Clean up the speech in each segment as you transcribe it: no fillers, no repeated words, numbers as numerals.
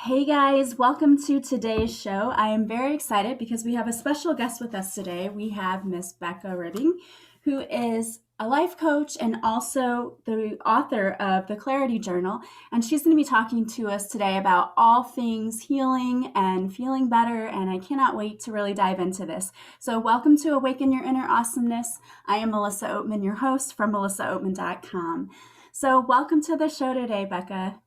Hey guys, welcome to today's show. I am very excited because we have a special guest with us today. We have Miss Becca Ribbing, who is a life coach and also the author of the Clarity Journal. And she's going to be talking to us today about all things healing and feeling better. And I cannot wait to really dive into this. So, welcome to Awaken Your Inner Awesomeness. I am Melissa Oatman, your host from melissaoatman.com. So, welcome to the show today, Becca.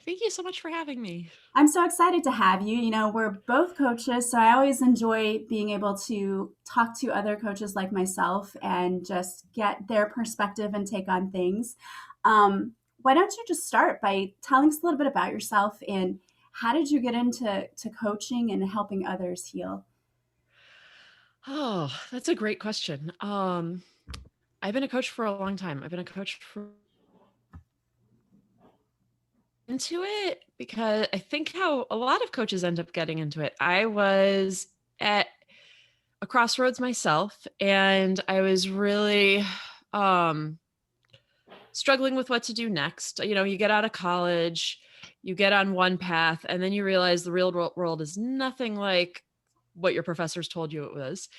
Thank you so much for having me. I'm so excited to have you. You know, we're both coaches, so I always enjoy being able to talk to other coaches like myself and just get their perspective and take on things. Why don't you just start by telling us a little bit about yourself and how did you get into coaching and helping others heal? Oh, that's a great question. I've been a coach for a long time. I've been a coach for into it because I think how a lot of coaches end up getting into it. I was at a crossroads myself and I was really um struggling with what to do next. You know, you get out of college, you get on one path, and then you realize the real world is nothing like what your professors told you it was.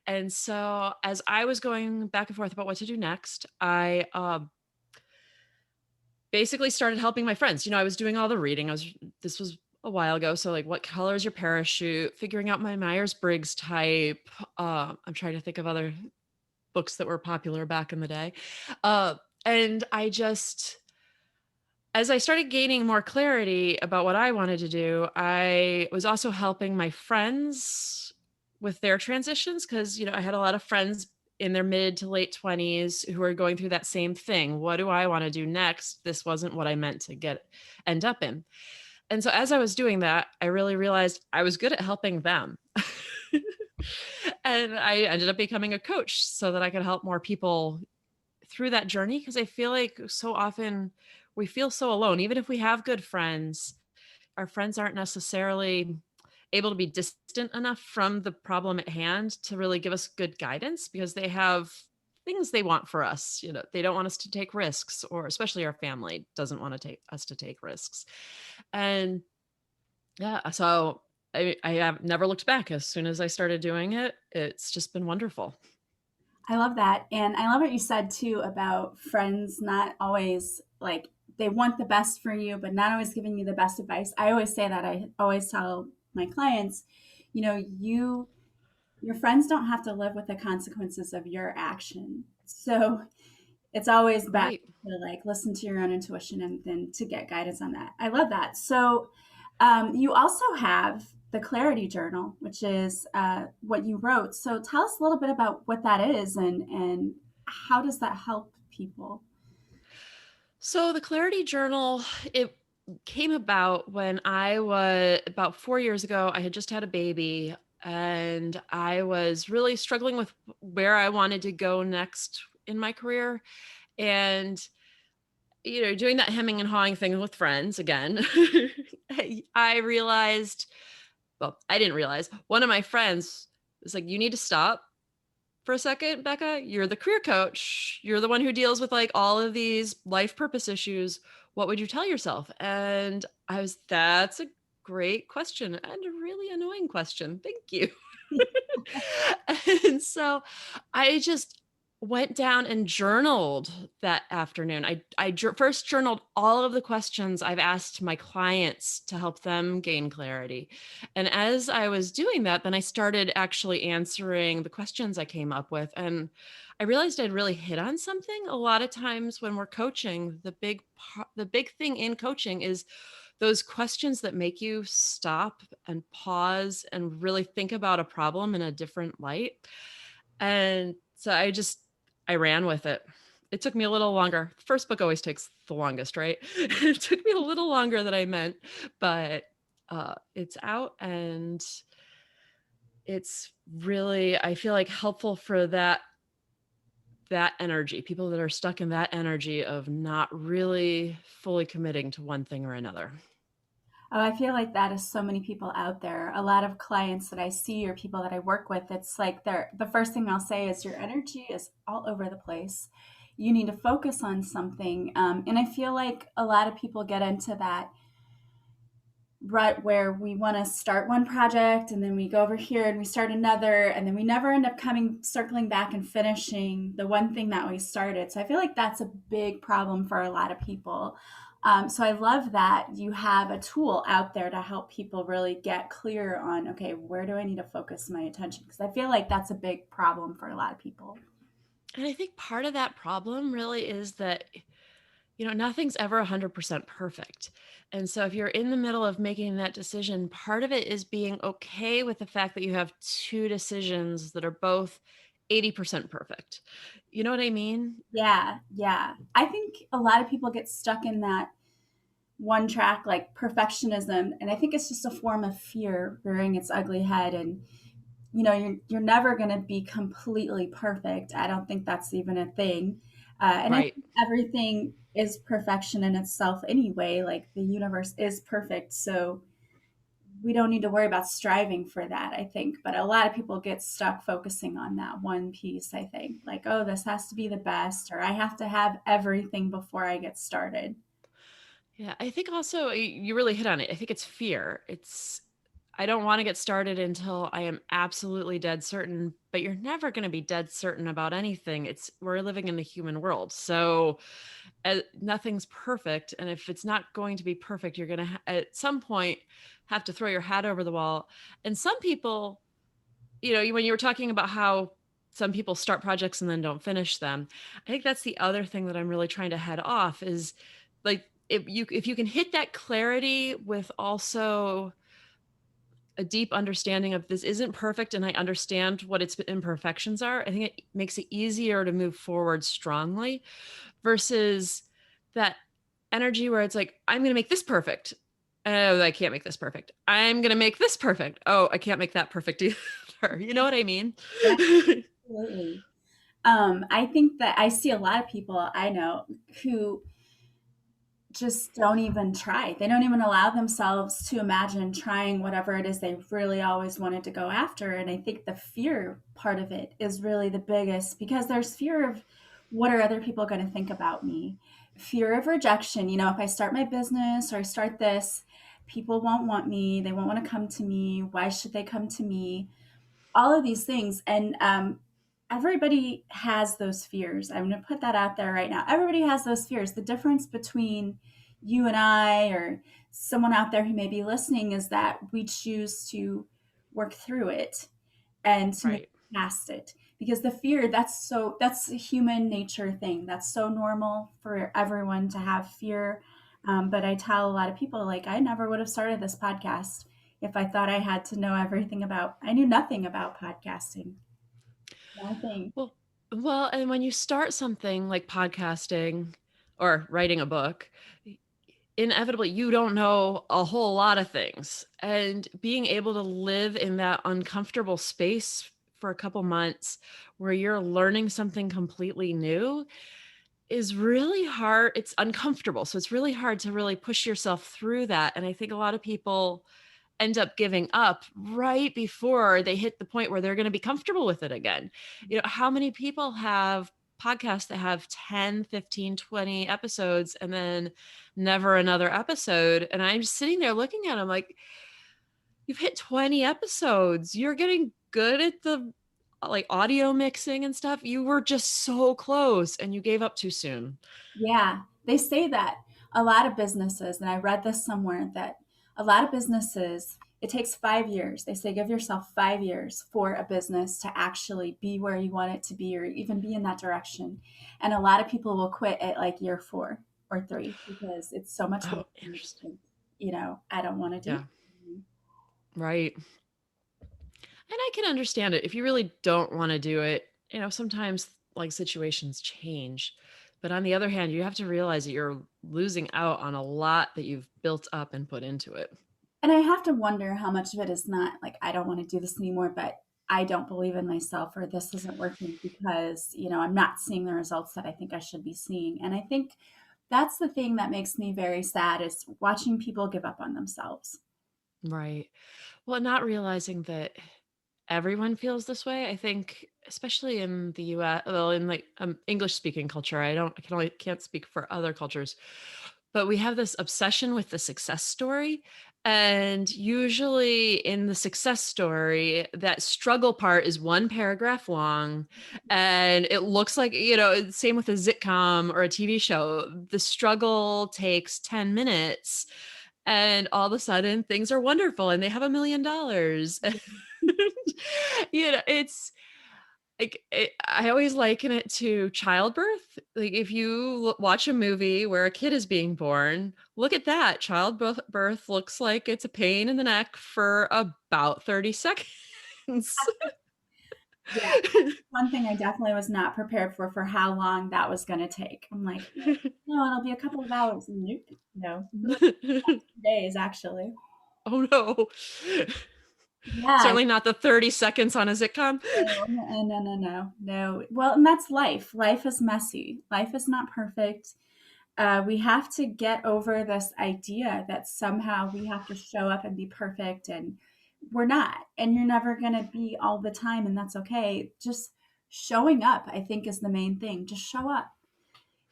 And so, as I was going back and forth about what to do next, I basically started helping my friends. You know, I was doing all the reading. This was a while ago. So, like, what color is your parachute? Figuring out my Myers Briggs type. I'm trying to think of other books that were popular back in the day. Uh, and I just, as I started gaining more clarity about what I wanted to do, I was also helping my friends with their transitions because, you know, I had a lot of friends in their mid to late 20s who were going through that same thing. What do I want to do next? This wasn't what I meant to end up in. And so as I was doing that, I really realized I was good at helping them. And I ended up becoming a coach so that I could help more people through that journey because I feel like so often we feel so alone. Even if we have good friends, our friends aren't necessarily able to be distant enough from the problem at hand to really give us good guidance because they have things they want for us. You know, they don't want us to take risks, or especially our family doesn't want to take us to take risks. And yeah, so I have never looked back. As soon as I started doing it, it's just been wonderful. I love that. And I love what you said too about friends not always like they want the best for you, but not always giving you the best advice. I always say that. I always tell my clients, you know, your friends don't have to live with the consequences of your action. So it's always best Right. to like listen to your own intuition and then to get guidance on that. I love that. So you also have the Clarity Journal, which is what you wrote. So tell us a little bit about what that is and how does that help people? So the Clarity Journal, it came about when I was about 4 years ago. I had just had a baby and I was really struggling with where I wanted to go next in my career. And, you know, doing that hemming and hawing thing with friends again, I realized, well, I didn't realize one of my friends was like, you need to stop for a second, Becca. You're the career coach. You're the one who deals with like all of these life purpose issues. What would you tell yourself? And that's a great question and a really annoying question. Thank you. And so I just went down and journaled that afternoon. First journaled all of the questions I've asked my clients to help them gain clarity. And as I was doing that, then I started actually answering the questions I came up with. And I realized I'd really hit on something. A lot of times when we're coaching, the big thing in coaching is those questions that make you stop and pause and really think about a problem in a different light. And so I ran with it. It took me a little longer. First book always takes the longest, right? It took me a little longer than I meant, but it's out and it's really, I feel like, helpful for that energy, people that are stuck in that energy of not really fully committing to one thing or another. Oh, I feel like that is so many people out there. A lot of clients that I see or people that I work with, it's like the first thing I'll say is your energy is all over the place. You need to focus on something. And I feel like a lot of people get into that rut where we want to start one project and then we go over here and we start another, and then we never end up circling back and finishing the one thing that we started. So I feel like that's a big problem for a lot of people. So I love that you have a tool out there to help people really get clear on, okay, where do I need to focus my attention? Because I feel like that's a big problem for a lot of people. And I think part of that problem really is that, nothing's ever 100% perfect. And so if you're in the middle of making that decision, part of it is being okay with the fact that you have two decisions that are both 80% perfect. You know what I mean? Yeah, yeah. I think a lot of people get stuck in that one track like perfectionism, and I think it's just a form of fear rearing its ugly head. And you're never going to be completely perfect. I don't think that's even a thing. And I Right. think everything is perfection in itself anyway. Like the universe is perfect, so we don't need to worry about striving for that, I think. But a lot of people get stuck focusing on that one piece, I think. Like, oh, this has to be the best, or I have to have everything before I get started. Yeah, I think also you really hit on it. I think it's fear. I don't want to get started until I am absolutely dead certain, but you're never going to be dead certain about anything. We're living in the human world. So nothing's perfect, and if it's not going to be perfect, you're going to at some point have to throw your hat over the wall. And some people, when you were talking about how some people start projects and then don't finish them, I think that's the other thing that I'm really trying to head off is like if you can hit that clarity with also a deep understanding of this isn't perfect and I understand what its imperfections are, I think it makes it easier to move forward strongly versus that energy where it's like, I'm going to make this perfect. Oh, I can't make this perfect. I'm going to make this perfect. Oh, I can't make that perfect either. You know what I mean? Yeah, absolutely. I think that I see a lot of people I know who just don't even try. They don't even allow themselves to imagine trying whatever it is they really always wanted to go after. And I think the fear part of it is really the biggest, because there's fear of what are other people going to think about me? Fear of rejection. If I start my business or I start this, people won't want me. They won't want to come to me. Why should they come to me? All of these things. And everybody has those fears. I'm going to put that out there right now. Everybody has those fears. The difference between you and I, or someone out there who may be listening, is that we choose to work through it and to move Right. past it. Because the fear, that's a human nature thing. That's so normal for everyone to have fear. But I tell a lot of people, like, I never would have started this podcast if I thought I had to know everything about. I knew nothing about podcasting. Nothing. Well, and when you start something like podcasting or writing a book, inevitably you don't know a whole lot of things. And being able to live in that uncomfortable space for a couple months where you're learning something completely new is really hard. It's uncomfortable. So it's really hard to really push yourself through that. And I think a lot of people end up giving up right before they hit the point where they're going to be comfortable with it again. How many people have podcasts that have 10, 15, 20 episodes and then never another episode? And I'm just sitting there looking at them like, you've hit 20 episodes. You're getting good at the like audio mixing and stuff. You were just so close and you gave up too soon. Yeah, they say that a lot of businesses, and I read this somewhere, that a lot of businesses, it takes 5 years. They say give yourself 5 years for a business to actually be where you want it to be, or even be in that direction. And a lot of people will quit at like year 4 or 3 because it's so much work. Oh, interesting. I don't want to do Yeah, it. right. And I can understand it. If you really don't want to do it, sometimes like situations change. But on the other hand, you have to realize that you're losing out on a lot that you've built up and put into it. And I have to wonder how much of it is not like, I don't want to do this anymore, but I don't believe in myself, or this isn't working because, I'm not seeing the results that I think I should be seeing. And I think that's the thing that makes me very sad, is watching people give up on themselves. Right. Well, not realizing that everyone feels this way. I think, especially in the US, well, in like English speaking culture, can't speak for other cultures, but we have this obsession with the success story. And usually in the success story, that struggle part is one paragraph long. And it looks like, same with a sitcom or a TV show. The struggle takes 10 minutes, and all of a sudden things are wonderful and they have $1 million. It's like I always liken it to childbirth. Like if you watch a movie where a kid is being born, look at that. Childbirth looks like it's a pain in the neck for about 30 seconds. Yeah. One thing I definitely was not prepared for how long that was going to take. I'm like, no, it'll be a couple of hours. Nope. No, more days actually. Oh no. Yeah. Certainly not the 30 seconds on a sitcom. No, no, no, no, no. Well, and that's life. Life is messy. Life is not perfect. We have to get over this idea that somehow we have to show up and be perfect, and we're not. And you're never going to be all the time, and that's okay. Just showing up, I think, is the main thing. Just show up.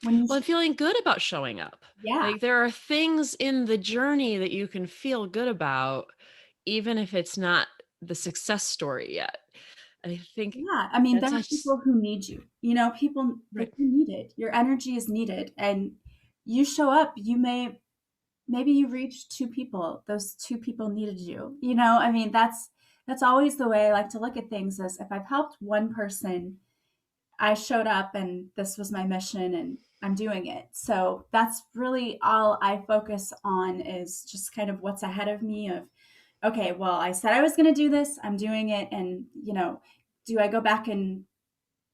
When you, Well, and feeling good about showing up. yeah, Like there are things in the journey that you can feel good about, even if it's not the success story yet. And I think yeah. I mean, there that's are us. people who need you. People they Right. need it. Your energy is needed, and you show up. Maybe you reached two people. Those two people needed you. I mean, that's always the way I like to look at things. Is if I've helped one person, I showed up, and this was my mission, and I'm doing it. So that's really all I focus on, is just kind of what's ahead of me. Of okay, well, I said I was going to do this, I'm doing it, and do I go back and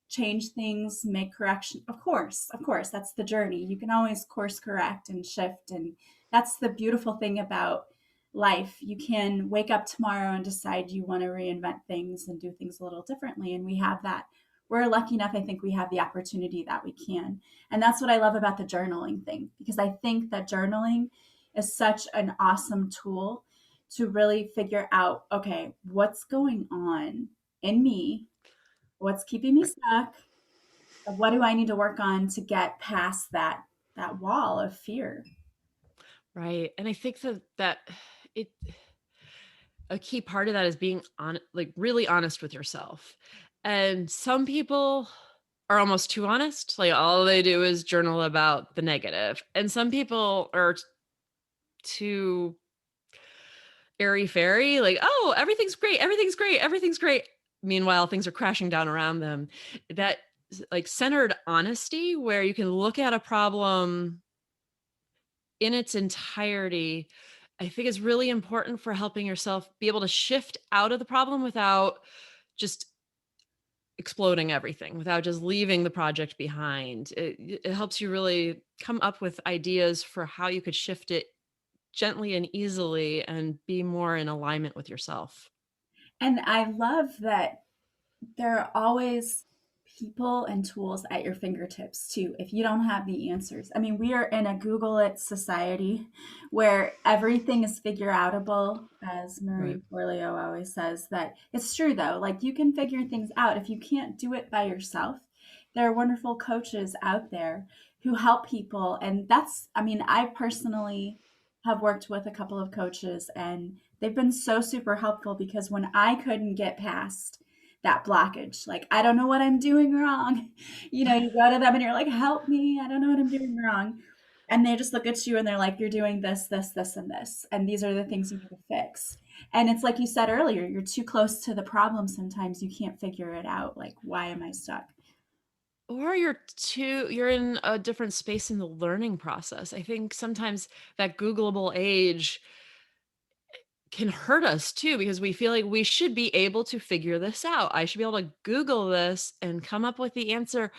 change things, make correction? Of course, that's the journey. You can always course correct and shift, and that's the beautiful thing about life. You can wake up tomorrow and decide you want to reinvent things and do things a little differently, and we have that. We're lucky enough, I think we have the opportunity that we can. And that's what I love about the journaling thing, because I think that journaling is such an awesome tool to really figure out, okay, what's going on in me, what's keeping me Right. stuck, what do I need to work on to get past that wall of fear. Right. And I think that it a key part of that is being on like really honest with yourself. And some people are almost too honest. Like all they do is journal about the negative. And some people are too airy fairy, like, oh, everything's great, everything's great, everything's great. Meanwhile, things are crashing down around them. That like centered honesty where you can look at a problem in its entirety, I think is really important for helping yourself be able to shift out of the problem without just exploding everything, without just leaving the project behind. It helps you really come up with ideas for how you could shift it gently and easily and be more in alignment with yourself. And I love that there are always people and tools at your fingertips too, if you don't have the answers. I mean, we are in a Google it society where everything is figure outable, as Right. Marie Forleo always says. That it's true though, like you can figure things out if you can't do it by yourself. There are wonderful coaches out there who help people, and that's, I mean, I personally have worked with a couple of coaches, and they've been so super helpful, because when I couldn't get past that blockage, like I don't know what I'm doing wrong, you go to them and you're like, help me, I don't know what I'm doing wrong, and they just look at you and they're like, you're doing this and this, and these are the things you need to fix. And it's like you said earlier, you're too close to the problem, sometimes you can't figure it out, like, why am I stuck? Or you're in a different space in the learning process. I think sometimes that Googleable age can hurt us too because we feel like we should be able to figure this out. I should be able to Google this and come up with the answer.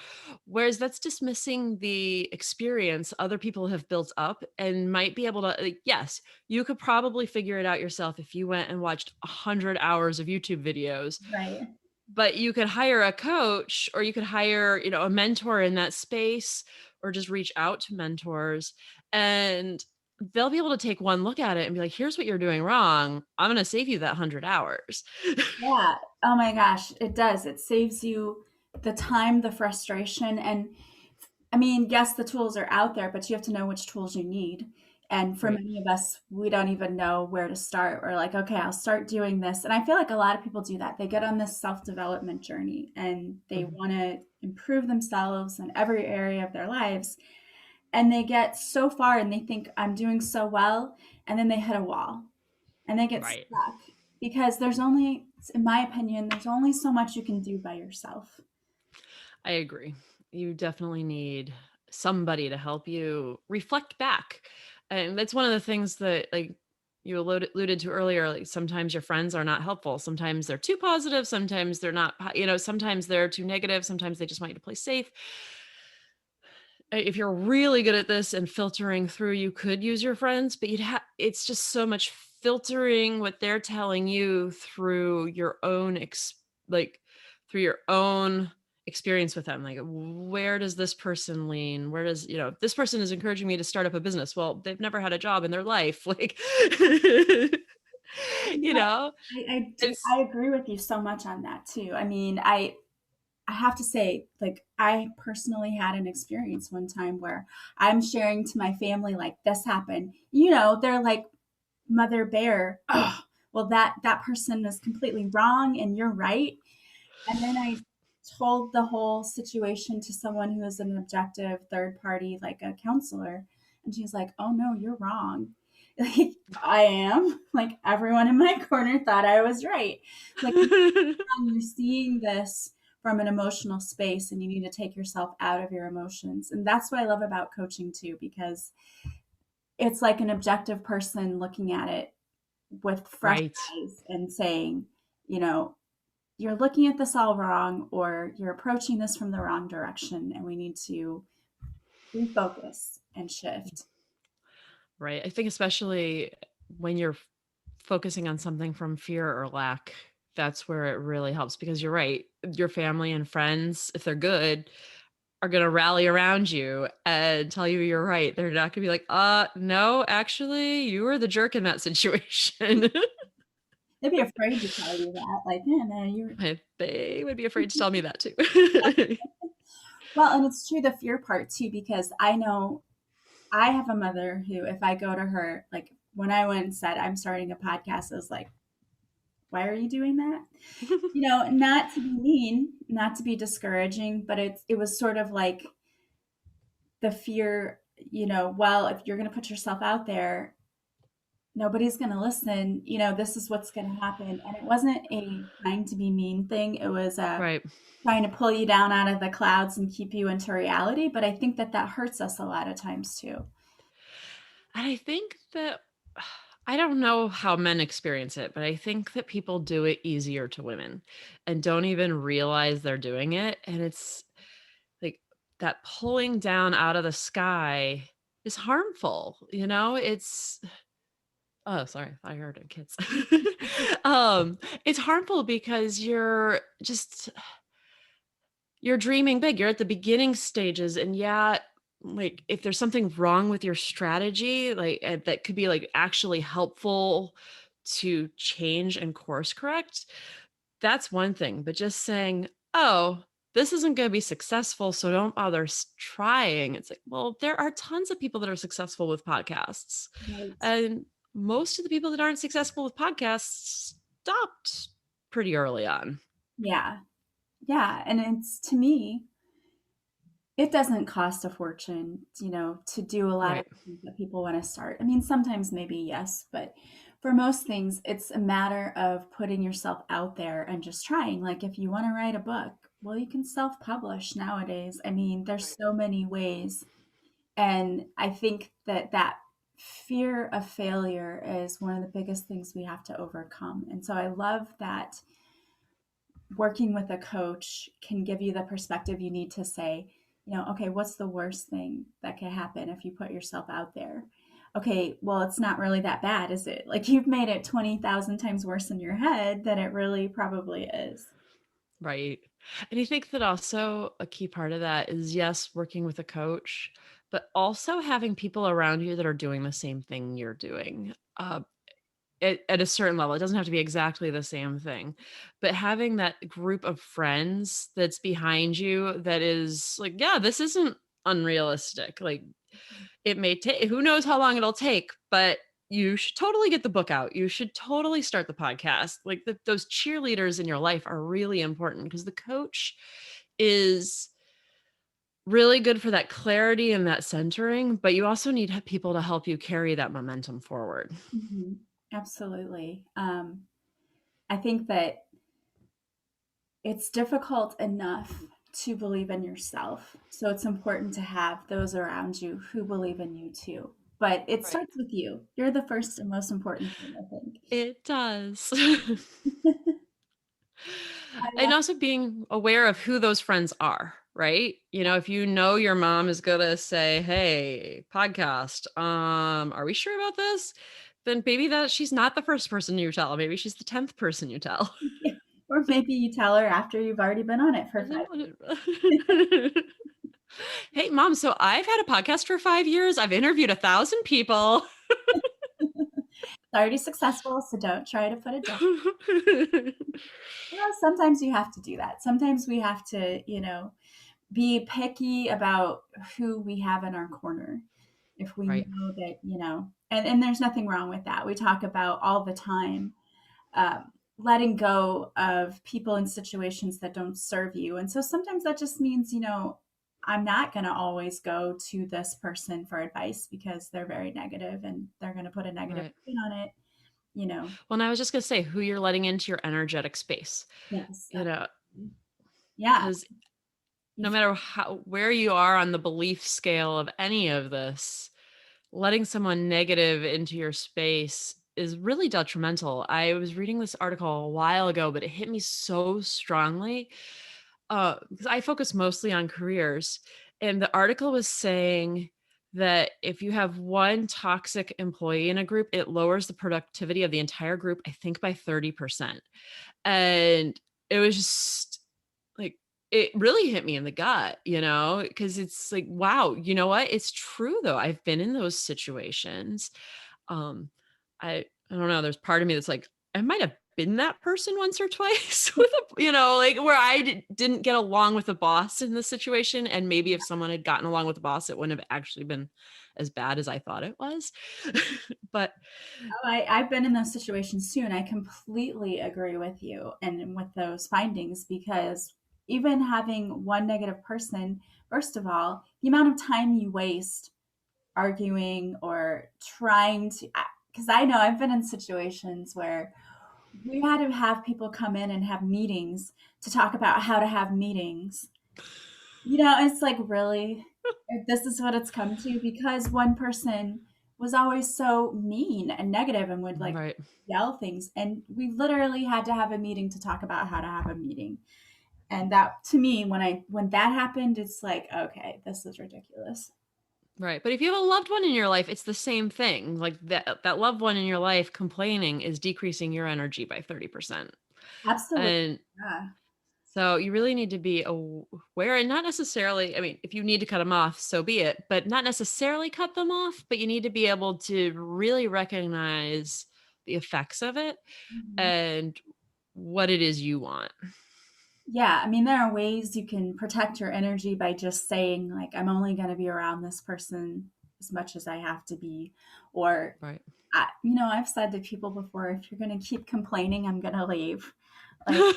Whereas that's dismissing the experience other people have built up and might be able to, like, yes, you could probably figure it out yourself if you went and watched 100 hours of YouTube videos, Right. but you could hire a coach or you could hire, a mentor in that space or just reach out to mentors and they'll be able to take one look at it and be like, here's what you're doing wrong. I'm going to save you that 100 hours. Yeah. Oh my gosh, it does. It saves you the time, the frustration. And I mean, yes, the tools are out there, but you have to know which tools you need. And for Right. many of us, we don't even know where to start. We're like, okay, I'll start doing this. And I feel like a lot of people do that. They get on this self development journey and they Mhm. want to improve themselves in every area of their lives. And they get so far and they think, I'm doing so well. And then they hit a wall and they get Right. stuck because there's only, in my opinion, there's only so much you can do by yourself. I agree. You definitely need somebody to help you reflect back. And that's one of the things that like you alluded to earlier. Like sometimes your friends are not helpful. Sometimes they're too positive. Sometimes they're not, sometimes they're too negative. Sometimes they just want you to play safe. If you're really good at this and filtering through, you could use your friends, but it's just so much filtering what they're telling you through your own like through your own experience with them. Like, where does this person lean? Where does, this person is encouraging me to start up a business. Well, they've never had a job in their life. Like, you Yeah, know, I it's agree with you so much on that too. I mean, I have to say, like, I personally had an experience one time where I'm sharing to my family, like, this happened. They're like, Mother Bear, oh, well, that person is completely wrong and you're right. And then I told the whole situation to someone who is an objective third party, like a counselor. And she's like, oh no, you're wrong. Like, I am. Like, everyone in my corner thought I was right. Like, you're seeing this from an emotional space and you need to take yourself out of your emotions. And that's what I love about coaching too, because it's like an objective person looking at it with fresh right. eyes and saying, you know, you're looking at this all wrong, or you're approaching this from the wrong direction, and we need to refocus and shift. Right. I think especially when you're focusing on something from fear or lack, that's where it really helps because you're right. Your family and friends, if they're good, are going to rally around you and tell you you're right. They're not going to be like, no, actually, you were the jerk in that situation." They'd be afraid to tell you that, like, yeah, no, you're They would be afraid to tell me that too. well, and it's true the fear part too, because I know I have a mother who, if I go to her, like when I went and said I'm starting a podcast, I was like, why are you doing that? Not to be mean, not to be discouraging, but it was sort of like the fear, well, if you're going to put yourself out there, nobody's going to listen. This is what's going to happen. And it wasn't a trying to be mean thing. It was a Right. trying to pull you down out of the clouds and keep you into reality. But I think that hurts us a lot of times too. And I think that I don't know how men experience it, but I think that people do it easier to women and don't even realize they're doing it. And it's like that pulling down out of the sky is harmful. It's oh, sorry, I heard it, kids. It's harmful because you're dreaming big. You're at the beginning stages, and yeah, like if there's something wrong with your strategy, like that could be like actually helpful to change and course correct, that's one thing. But just saying, oh, this isn't going to be successful, so don't bother trying. It's like, well, there are tons of people that are successful with podcasts. Right. And most of the people that aren't successful with podcasts stopped pretty early on. Yeah. Yeah. And it's, to me, it doesn't cost a fortune, to do a lot of Right. things that people want to start. I mean, sometimes maybe yes, but for most things, it's a matter of putting yourself out there and just trying. Like, if you want to write a book, well, you can self publish nowadays. I mean, there's Right. so many ways. And I think that fear of failure is one of the biggest things we have to overcome. And so I love that working with a coach can give you the perspective you need to say, okay, what's the worst thing that could happen if you put yourself out there? Okay, well, it's not really that bad, is it? Like, you've made it 20,000 times worse in your head than it really probably is. Right. And I think that also a key part of that is yes, working with a coach, but also having people around you that are doing the same thing you're doing. At a certain level, it doesn't have to be exactly the same thing, but having that group of friends that's behind you that is like, yeah, this isn't unrealistic. Like, It may take, who knows how long it'll take, but you should totally get the book out. You should totally start the podcast. Like those cheerleaders in your life are really important, because the coach is really good for that clarity and that centering, but you also need people to help you carry that momentum forward. Mhm. Absolutely. I think that it's difficult enough to believe in yourself. So it's important to have those around you who believe in you too. But it Right. starts with you. You're the first and most important thing, I think. It does. I And also being aware of who those friends are, right? You know, if you know your mom is going to say, "Hey, podcast, are we sure about this?" Then maybe that she's not the first person you tell. Maybe she's the 10th person you tell. or maybe you tell her after you've already been on it for And then 5 years. hey, mom, so I've had a podcast for 5 years. I've interviewed 1,000 people. It's already successful, so don't try to put it down. Well, sometimes you have to do that. Sometimes we have to, be picky about who we have in our corner. If we Right, know that, and there's nothing wrong with that. We talk about all the time letting go of people in situations that don't serve you. And so sometimes that just means, I'm not going to always go to this person for advice because they're very negative and they're going to put a negative right. spin on it, you know. Well, and I was just going to say who you're letting into your energetic space, Yes. you know, Yeah. because no You matter how, where you are on the belief scale of any of this, letting someone negative into your space is really detrimental. I was reading this article a while ago, but it hit me so strongly, because I focus mostly on careers. And the article was saying that if you have one toxic employee in a group, it lowers the productivity of the entire group, I think by 30%. And it was just like, it really hit me in the gut, because it's like, wow, you know what? It's true though. I've been in those situations. Um, I don't know. There's part of me that's like, I might have been that person once or twice with like where I didn't get along with the boss in the situation. And maybe if someone had gotten along with the boss, it wouldn't have actually been as bad as I thought it was. But I've been in those situations too, and I completely agree with you and with those findings because even having one negative person, first of all, the amount of time you waste arguing or trying to, because I know I've been in situations where we had to have people come in and have meetings to talk about how to have meetings. It's like, really? This is what it's come to because one person was always so mean and negative and would like right. yell things. And we literally had to have a meeting to talk about how to have a meeting. And that to me, when that happened, it's like, okay, this is ridiculous. Right. But if you have a loved one in your life, it's the same thing. Like that loved one in your life complaining is decreasing your energy by 30%. Absolutely. And Yeah. so you really need to be aware, and not necessarily, I mean, if you need to cut them off, so be it, but not necessarily cut them off, but you need to be able to really recognize the effects of it Mhm. and what it is you want. Yeah, I mean, there are ways you can protect your energy by just saying, like, I'm only going to be around this person as much as I have to be. Or, Right. I've said to people before, if you're going to keep complaining, I'm going to leave. Like, I've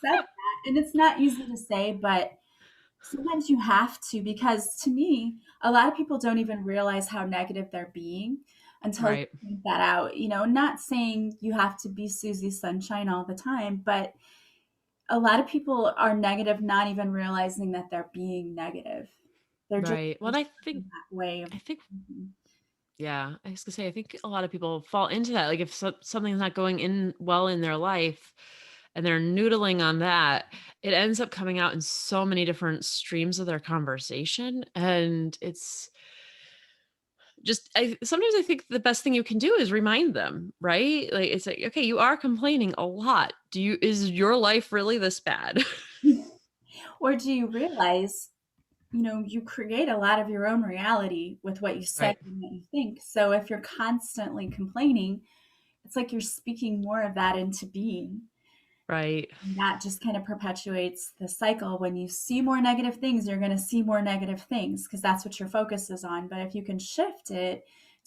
said that. And it's not easy to say, but sometimes you have to, because to me, a lot of people don't even realize how negative they're being until you Right. point that out. Not saying you have to be Susie Sunshine all the time, but a lot of people are negative, not even realizing that they're being negative. They're just Right. Well, in that way of. I think Mhm. Yeah, I was gonna say, I think a lot of people fall into that. Like if something's not going in well in their life and they're noodling on that, it ends up coming out in so many different streams of their conversation. And it's just, sometimes I think the best thing you can do is remind them, right? Like it's like, okay, you are complaining a lot. Is your life really this bad? Or do you realize, you create a lot of your own reality with what you say Right. and what you think. So if you're constantly complaining, it's like you're speaking more of that into being. Right. And that just kind of perpetuates the cycle. When you see more negative things, you're going to see more negative things because that's what your focus is on. But if you can shift it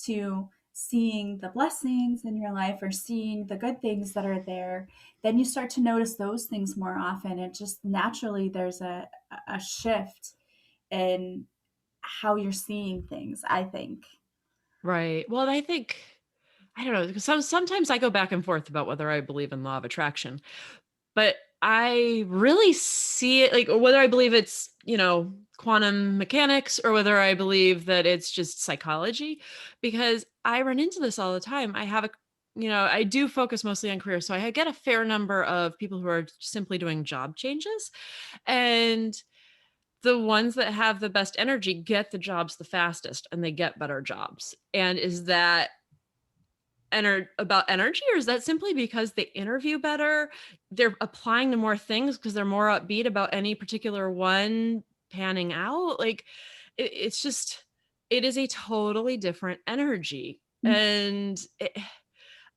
to seeing the blessings in your life or seeing the good things that are there, then you start to notice those things more often. And just naturally, there's a shift in how you're seeing things, I think. Right. Well, I think I don't know, because sometimes I go back and forth about whether I believe in law of attraction, but I really see it like whether I believe it's, quantum mechanics or whether I believe that it's just psychology, because I run into this all the time. I do focus mostly on career. So I get a fair number of people who are simply doing job changes. And the ones that have the best energy get the jobs the fastest and they get better jobs. And is that about energy, or is that simply because they interview better? They're applying to more things because they're more upbeat about any particular one panning out. Like it's just, it is a totally different energy. And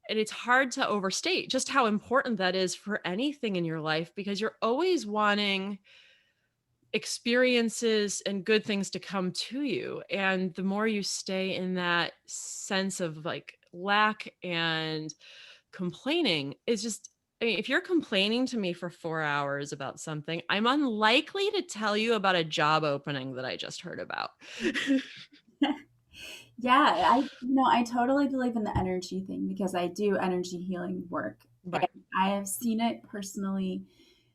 it's hard to overstate just how important that is for anything in your life, because you're always wanting experiences and good things to come to you. And the more you stay in that sense of like lack and complaining, is just, I mean, if you're complaining to me for 4 hours about something, I'm unlikely to tell you about a job opening that I just heard about. Yeah, I totally believe in the energy thing because I do energy healing work. Right. I have seen it personally.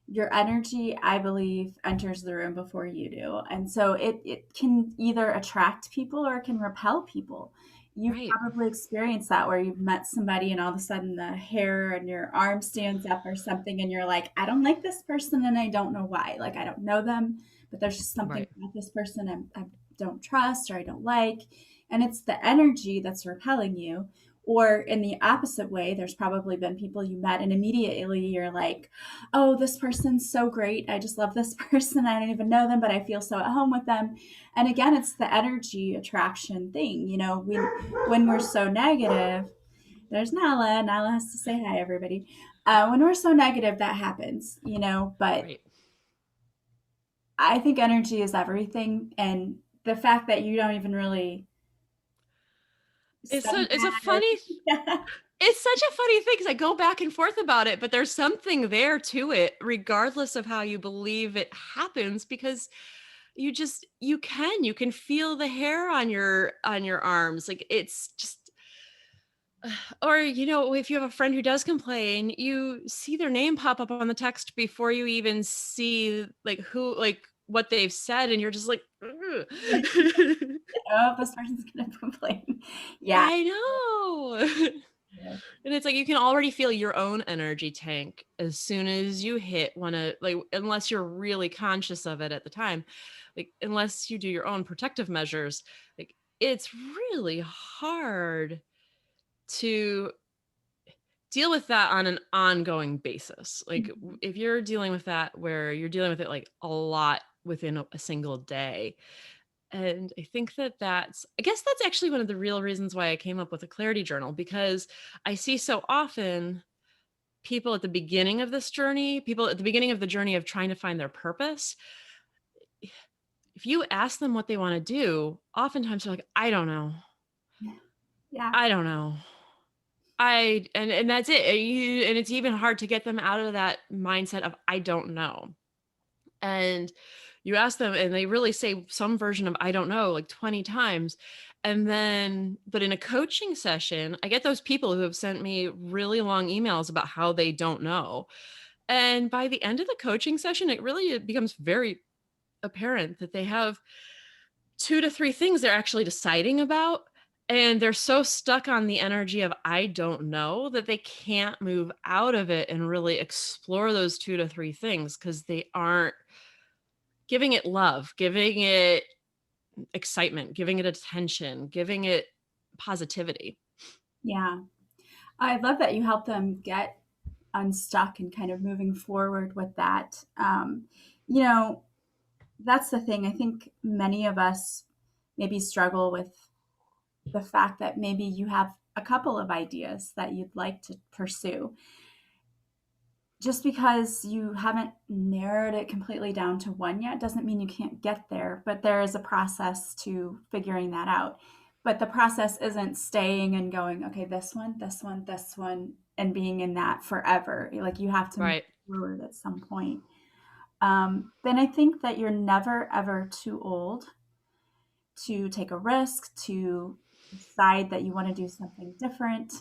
Your energy, I believe, enters the room before you do. And so it can either attract people or it can repel people. You've Right. probably experienced that where you've met somebody and all of a sudden the hair on your arm stands up or something, and you're like, I don't like this person and I don't know why. Like, I don't know them, but there's just something Right. about this person I don't trust or I don't like. And it's the energy that's repelling you. Or in the opposite way, there's probably been people you met and immediately you're like, oh, this person's so great. I just love this person. I don't even know them, but I feel so at home with them. And again, it's the energy attraction thing. When we're so negative, there's Nala. Nala has to say hi, everybody. When we're so negative, that happens. But Right. I think energy is everything. And the fact that you don't even really study It's a that. funny It's such a funny thing because I go back and forth about it, but there's something there to it, regardless of how you believe it happens, because you can feel the hair on your arms. Like it's just, or if you have a friend who does complain, you see their name pop up on the text before you even see what they've said, and you're just like, "Ugh." Oh, this person's going to complain. Yeah. I know. And it's like you can already feel your own energy tank as soon as you hit one of like, unless you're really conscious of it at the time, like unless you do your own protective measures, like it's really hard to deal with that on an ongoing basis. Like if you're dealing with that where you're dealing with it like a lot within a single day. And I think I guess that's actually one of the real reasons why I came up with a clarity journal, because I see so often people at the beginning of the journey of trying to find their purpose. If you ask them what they want to do, oftentimes they're like, I don't know. Yeah. I don't know. And that's it. And it's even hard to get them out of that mindset of I don't know. And you ask them and they really say some version of I don't know like 20 times. But in a coaching session, I get those people who have sent me really long emails about how they don't know. And by the end of the coaching session, it becomes very apparent that they have 2 to 3 things they're actually deciding about. And they're so stuck on the energy of I don't know that they can't move out of it and really explore those 2 to 3 things because they aren't giving it love, giving it excitement, giving it attention, giving it positivity. Yeah. I love that you help them get unstuck and kind of moving forward with that. You know, that's the thing. I think many of us maybe struggle with the fact that maybe you have a couple of ideas that you'd like to pursue. just because you haven't narrowed it completely down to one yet doesn't mean you can't get there, but there is a process to figuring that out. But the process isn't staying and going, okay, this one, this one, this one, and being in that forever. Like you have to move Right. forward at some point. Then I think that you're never ever too old to take a risk, to decide that you want to do something different.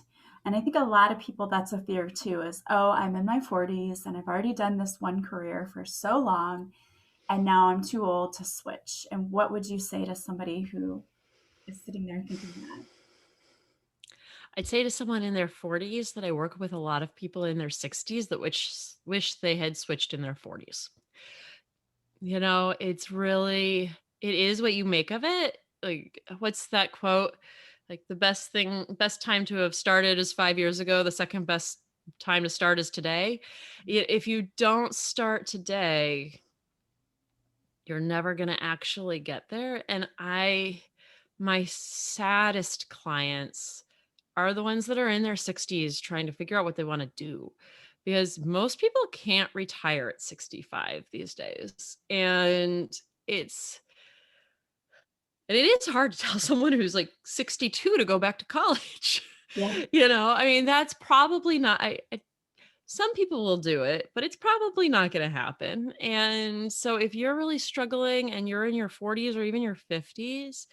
And I think a lot of people, that's a fear too, is, oh, I'm in my 40s and I've already done this one career for so long, and now I'm too old to switch. And what would you say to somebody who is sitting there thinking that? I'd say to someone in their 40s that I work with a lot of people in their 60s that wish they had switched in their 40s. It's really, it is what you make of it. Like, what's that quote? Like, best time to have started is 5 years ago. The second best time to start is today. If you don't start today, you're never going to actually get there. And my saddest clients are the ones that are in their 60s trying to figure out what they want to do, because most people can't retire at 65 these days. It's and it is hard to tell someone who's like 62 to go back to college. Yeah, I mean, that's probably not, some people will do it, but it's probably not going to happen. And so if you're really struggling and you're in your 40s or even your 50s,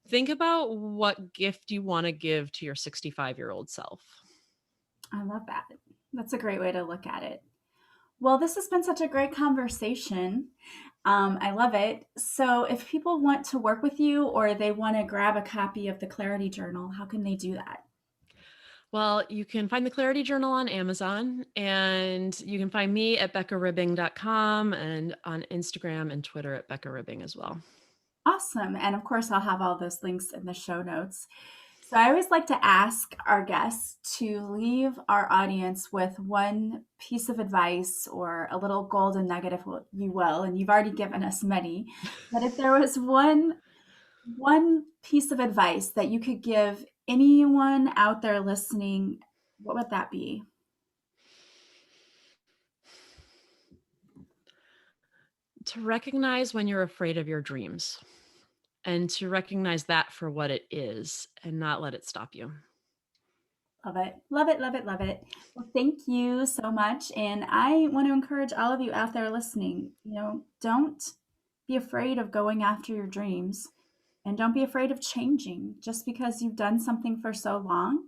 think about what gift you want to give to your 65-year-old self. I love that. That's a great way to look at it. Well, this has been such a great conversation. I love it. So, if people want to work with you or they want to grab a copy of the Clarity Journal, how can they do that? Well, you can find the Clarity Journal on Amazon, and you can find me at beccaribbing.com and on Instagram and Twitter at Becca Ribbing as well. Awesome. And of course, I'll have all those links in the show notes. So, I always like to ask our guests to leave our audience with one piece of advice or a little golden nugget, if you will. And you've already given us many. But if there was one piece of advice that you could give anyone out there listening, what would that be? To recognize when you're afraid of your dreams, and to recognize that for what it is and not let it stop you. Love it. Love it. Love it. Love it. Well, thank you so much. And I want to encourage all of you out there listening, don't be afraid of going after your dreams, and don't be afraid of changing just because you've done something for so long.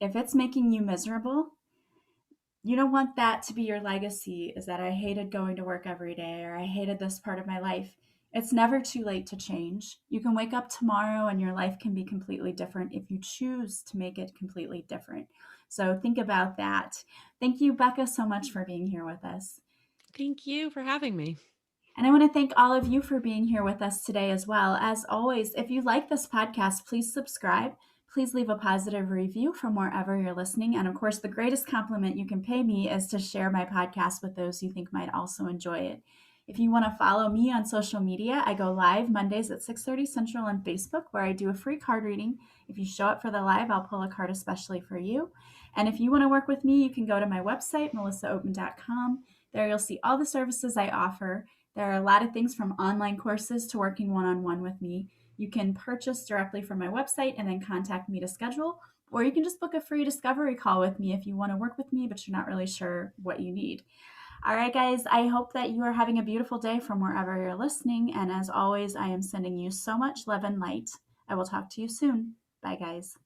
If it's making you miserable, you don't want that to be your legacy, is that I hated going to work every day or I hated this part of my life. It's never too late to change. You can wake up tomorrow and your life can be completely different if you choose to make it completely different. So think about that. Thank you, Becca, so much for being here with us. Thank you for having me. And I want to thank all of you for being here with us today as well. As always, if you like this podcast, please subscribe. Please leave a positive review from wherever you're listening. And of course, the greatest compliment you can pay me is to share my podcast with those you think might also enjoy it. If you want to follow me on social media, I go live Mondays at 6:30 Central on Facebook, where I do a free card reading. If you show up for the live, I'll pull a card especially for you. And if you want to work with me, you can go to my website, melissaopen.com. There you'll see all the services I offer. There are a lot of things from online courses to working one-on-one with me. You can purchase directly from my website and then contact me to schedule, or you can just book a free discovery call with me if you want to work with me, but you're not really sure what you need. All right, guys, I hope that you are having a beautiful day from wherever you're listening. And as always, I am sending you so much love and light. I will talk to you soon. Bye, guys.